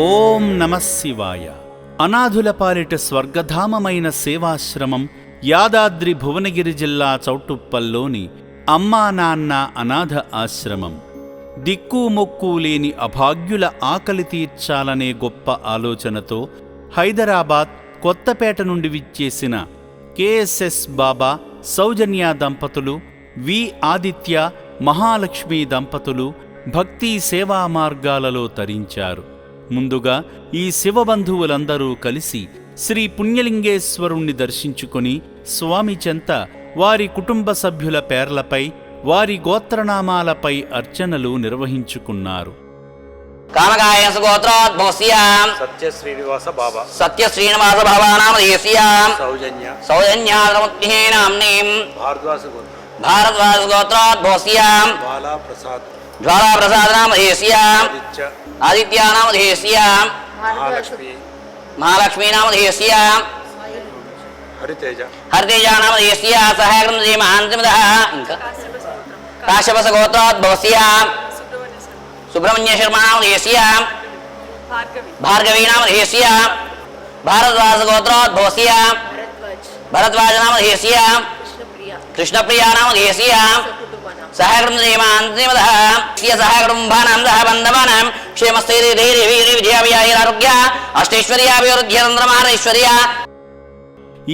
ఓం నమః శివాయ. అనాథుల పాలిట స్వర్గధామమైన సేవాశ్రమం యాదాద్రి భువనగిరి జిల్లా చౌటుప్పల్లోని అమ్మా నాన్న అనాథ ఆశ్రమం. దిక్కు మొక్కు లేని అభాగ్యుల ఆకలి తీర్చాలనే గొప్ప ఆలోచనతో హైదరాబాద్ కొత్తపేట నుండి విచ్చేసిన కేఎస్ఎస్ బాబా, సౌజన్య దంపతులు, వి ఆదిత్య, మహాలక్ష్మి దంపతులు భక్తి సేవా మార్గాలలో తరించారు. ముందుగా ఈ శివబంధువులందరూ కలిసి శ్రీ పుణ్యలింగేశ్వరుణ్ణి దర్శించుకుని స్వామి చెంత వారి కుటుంబ సభ్యుల పేర్లపై, వారి గోత్రనామాలపై అర్చనలు నిర్వహించుకున్నారు. కామకాయ గోత్రోద్భవస్యాం సత్య శ్రీనివాస బాబా, సత్య శ్రీనివాస బాబా నామధేయస్యాం సౌజన్యామృతేనామ్నీం భారద్వాజ గోత్రోద్భవస్యాం జ్వాలా ప్రసాద్ నామధేయస్యాం ఆదిత్య నామధేయస్యాం మహాలక్ష్మీ నామధేయస్యాం హరితేజ నామధేయస్యాం సహాయకం శ్రీమహాంతిమదః కాశ్యప గోత్రోద్భవస్యాం సుబ్రహ్మణ్య శర్మ నామధేయస్యాం భార్గవీ నామధేయస్యాం భారద్వాజ గోత్రోద్భవస్యాం భరద్వాజ నామధేయస్యాం కృష్ణప్రియా నామధేయస్యాం సహకృతం శ్రీమాంతిమదః సహకుటుంబానాం సహ బంధవానాం క్షేమస్థైర్యధైర్య విజయారోగ్య అష్టైశ్వర్యాభివృద్ధ్యంద్రమారైశ్వర్య.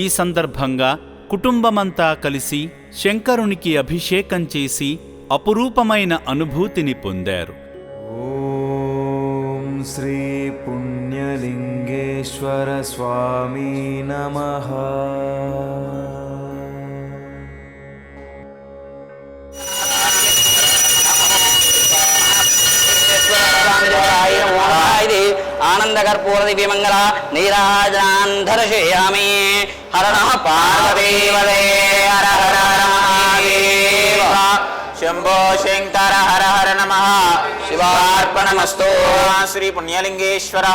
ఈ సందర్భంగా కుటుంబమంతా కలిసి శంకరునికి అభిషేకం చేసి అపురూపమైన అనుభూతిని పొందారు. ఓం శ్రీ పుణ్యలింగేశ్వర స్వామి నమః. ఆనందకర్పూర దివ్యమంగళ నీరాజనాన్ దర్శయామి. హర నమః పార్వతీపదే హర హర మహాదేవ శంభో శంకర హర హర నమః శివార్పణమస్తు. శ్రీ పుణ్యలింగేశ్వర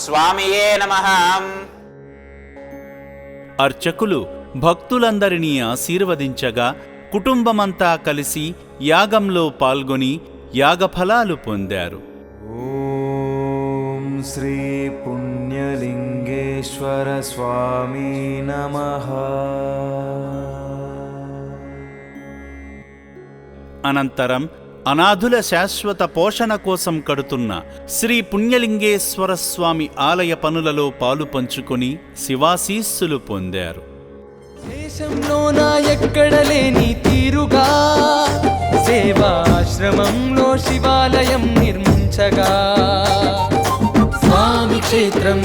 స్వామియే నమః. అర్చకులు భక్తులందరినీ ఆశీర్వదించగా కుటుంబమంతా కలిసి యాగంలో పాల్గొని యాగఫలాలు పొందారు. ఓం శ్రీ పుణ్యలింగేశ్వర స్వామి నమః. అనంతరం అనాథుల శాశ్వత పోషణ కోసం కడుతున్న శ్రీ పుణ్యలింగేశ్వర స్వామి ఆలయ పనులలో పాలు పంచుకొని శివాశీస్సులు పొందారు. దేశంలోన ఎక్కడ లేని తీరుగా సేవాశ్రమంలో శివాలయం నిర్మించగా స్వామి క్షేత్రం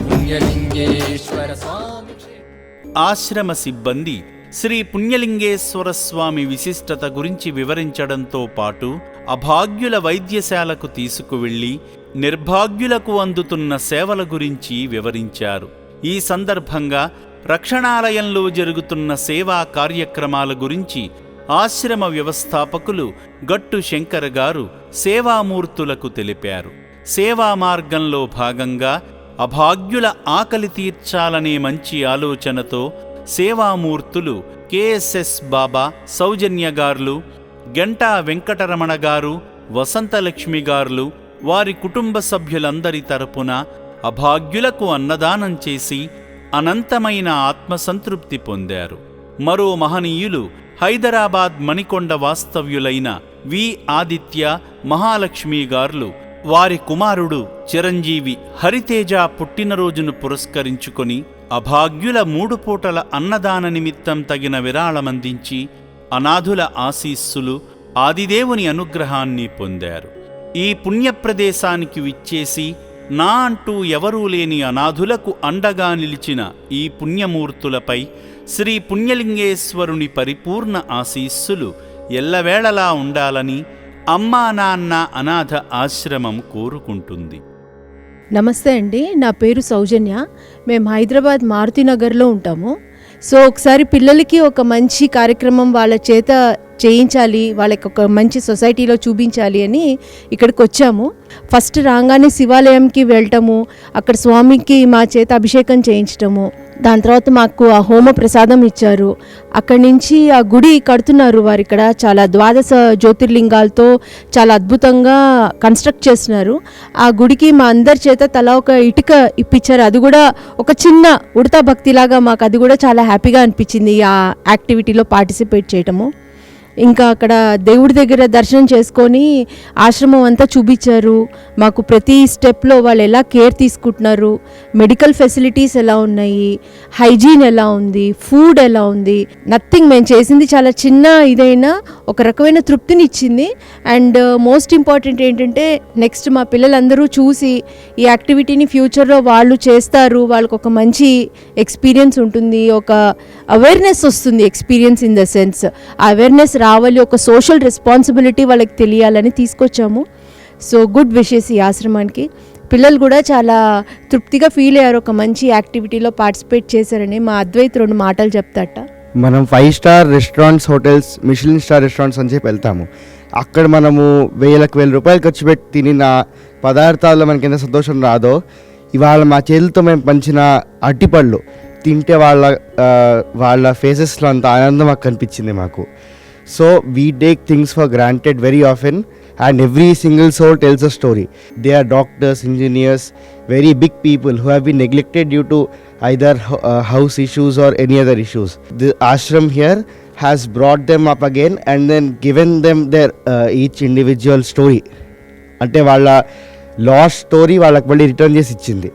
పుణ్యలింగేశ్వర స్వామి క్షేత్రం. ఆశ్రమ సిబ్బంది శ్రీ పుణ్యలింగేశ్వర స్వామి విశిష్టత గురించి వివరించడంతో పాటు అభాగ్యుల వైద్యశాలకు తీసుకువెళ్లి నిర్భాగ్యులకు అందుతున్న సేవల గురించి వివరించారు. ఈ సందర్భంగా రక్షణాలయంలో జరుగుతున్న సేవా కార్యక్రమాల గురించి ఆశ్రమ వ్యవస్థాపకులు గట్టు శంకర్ గారు సేవామూర్తులకు తెలిపారు. సేవా మార్గంలో భాగంగా అభాగ్యుల ఆకలి తీర్చాలనే మంచి ఆలోచనతో సేవామూర్తులు కేఎస్ఎస్ బాబా, సౌజన్య గార్లు, గంటా వెంకటరమణ గారు, వసంతలక్ష్మి గార్లు వారి కుటుంబ సభ్యులందరి తరపున అభాగ్యులకు అన్నదానం చేసి అనంతమైన ఆత్మసంతృప్తి పొందారు. మరో మహనీయులు హైదరాబాద్ మణికొండ వాస్తవ్యులైన వి ఆదిత్య, మహాలక్ష్మి గార్లు వారి కుమారుడు చిరంజీవి హరితేజ పుట్టినరోజును పురస్కరించుకొని అభాగ్యుల 3 పూటల అన్నదాన నిమిత్తం తగిన విరాళమందించి అనాథుల ఆశీస్సులు, ఆదిదేవుని అనుగ్రహాన్ని పొందారు. ఈ పుణ్యప్రదేశానికి విచ్చేసి నా అంటూ ఎవరూ లేని అనాథులకు అండగా నిలిచిన ఈ పుణ్యమూర్తులపై శ్రీ పుణ్యలింగేశ్వరుని పరిపూర్ణ ఆశీస్సులు ఎల్లవేళలా ఉండాలని అమ్మా నాన్న అనాథ ఆశ్రమం కోరుకుంటుంది. నమస్తే అండి, నా పేరు సౌజన్య. మేము హైదరాబాద్ మారుతినగర్లో ఉంటాము. సో ఒకసారి పిల్లలకి ఒక మంచి కార్యక్రమం వాళ్ళ చేత చేయించాలి, వాళ్ళకి ఒక మంచి సొసైటీలో చూపించాలి అని ఇక్కడికి వచ్చాము. ఫస్ట్ రాగానే శివాలయంకి వెళ్ళటము, అక్కడ స్వామికి మా చేత అభిషేకం చేయించటము, దాని తర్వాత మాకు ఆ హోమ ప్రసాదం ఇచ్చారు. అక్కడి నుంచి ఆ గుడి కడుతున్నారు వారు, ఇక్కడ చాలా 12 జ్యోతిర్లింగాలతో చాలా అద్భుతంగా కన్స్ట్రక్ట్ చేస్తున్నారు. ఆ గుడికి మా అందరి చేత తలా ఒక ఇటుక ఇప్పించారు. అది కూడా ఒక చిన్న ఉడతా భక్తిలాగా మాకు అది కూడా చాలా హ్యాపీగా అనిపించింది ఆ యాక్టివిటీలో పార్టిసిపేట్ చేయటము. ఇంకా అక్కడ దేవుడి దగ్గర దర్శనం చేసుకొని ఆశ్రమం అంతా చూపించారు మాకు. ప్రతి స్టెప్లో వాళ్ళు ఎలా కేర్ తీసుకుంటున్నారు, మెడికల్ ఫెసిలిటీస్ ఎలా ఉన్నాయి, హైజీన్ ఎలా ఉంది, ఫుడ్ ఎలా ఉంది, నథింగ్. మేము చేసింది చాలా చిన్న ఇదైనా ఒక రకమైన తృప్తిని ఇచ్చింది. అండ్ మోస్ట్ ఇంపార్టెంట్ ఏంటంటే నెక్స్ట్ మా పిల్లలందరూ చూసి ఈ యాక్టివిటీని ఫ్యూచర్లో వాళ్ళు చేస్తారు, వాళ్ళకు ఒక మంచి ఎక్స్పీరియన్స్ ఉంటుంది, ఒక అవేర్నెస్ వస్తుంది. ఎక్స్పీరియన్స్ ఇన్ ద సెన్స్ ఆ అవేర్నెస్ రావాలి, ఒక సోషల్ రెస్పాన్సిబిలిటీ వాళ్ళకి తెలియాలని తీసుకొచ్చాము. సో గుడ్ విషెస్ ఈ ఆశ్రమానికి. పిల్లలు కూడా చాలా తృప్తిగా ఫీల్ అయ్యారు, ఒక మంచి యాక్టివిటీలో పార్టిసిపేట్ చేశారని. మా అద్వైత్ 2 మాటలు చెప్తాట. మనం 5 star restaurants, hotels, Michelin star restaurants అని చెప్పి వెళ్తాము. అక్కడ మనము 1000 రూపాయలు ఖర్చు పెట్టి తినిన పదార్థాల్లో మనకి ఎంత సంతోషం రాదో, ఇవాళ మా చేతులతో మేము పంచిన అరటిపళ్ళు తింటే వాళ్ళ ఫేసెస్లో అంత ఆనందం మాకు కనిపించింది మాకు. So we take things for granted very often and every single soul tells a story. They are doctors, engineers, very big people who have been neglected due to either house issues or any other issues. The ashram here has brought them up again and then given them their each individual story. Ante valla lost story వాళ్ళకి మళ్ళీ return చేసి ఇచ్చింది.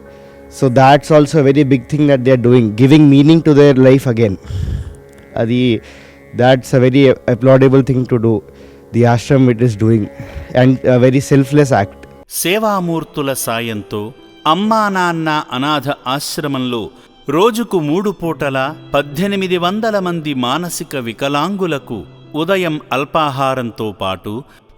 So that's also a very big thing that they are doing, giving meaning to their life again. That's a very applaudable thing to do. The ashram it is doing, and a very selfless act. సేవామూర్తుల సాయంతో అమ్మా నాన్న అనాథ ఆశ్రమంలో రోజుకు 3 పూటల 1800 మంది మానసిక వికలాంగులకు ఉదయం అల్పాహారంతో పాటు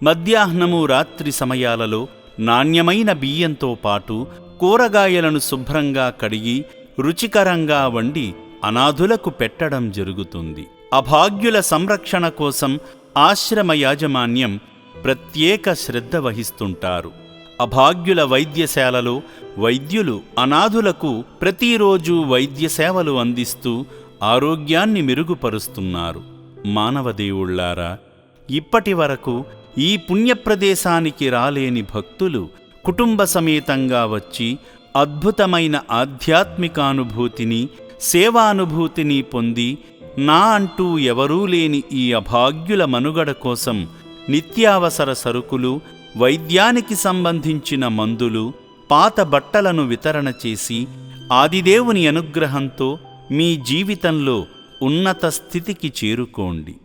మధ్యాహ్నము రాత్రి సమయాలలో నాణ్యమైన బియ్యంతో పాటు కూరగాయలను శుభ్రంగా కడిగి రుచికరంగా వండి అనాథులకు పెట్టడం జరుగుతుంది. అభాగ్యుల సంరక్షణ కోసం ఆశ్రమ యాజమాన్యం ప్రత్యేక శ్రద్ధ వహిస్తుంటారు. అభాగ్యుల వైద్యశాలలో వైద్యులు అనాథులకు ప్రతిరోజు వైద్య సేవలు అందిస్తూ ఆరోగ్యాన్ని మెరుగుపరుస్తున్నారు. మానవదేవుళ్లారా, ఇప్పటి వరకు ఈ పుణ్యప్రదేశానికి రాలేని భక్తులు కుటుంబ సమేతంగా వచ్చి అద్భుతమైన ఆధ్యాత్మికానుభూతిని, సేవానుభూతిని పొంది నా అంటూ ఎవరూ లేని ఈ అభాగ్యుల మనుగడ కోసం నిత్యావసర సరుకులు, వైద్యానికి సంబంధించిన మందులు, పాత బట్టలను వితరణ చేసి ఆదిదేవుని అనుగ్రహంతో మీ జీవితంలో ఉన్నత స్థితికి చేరుకోండి.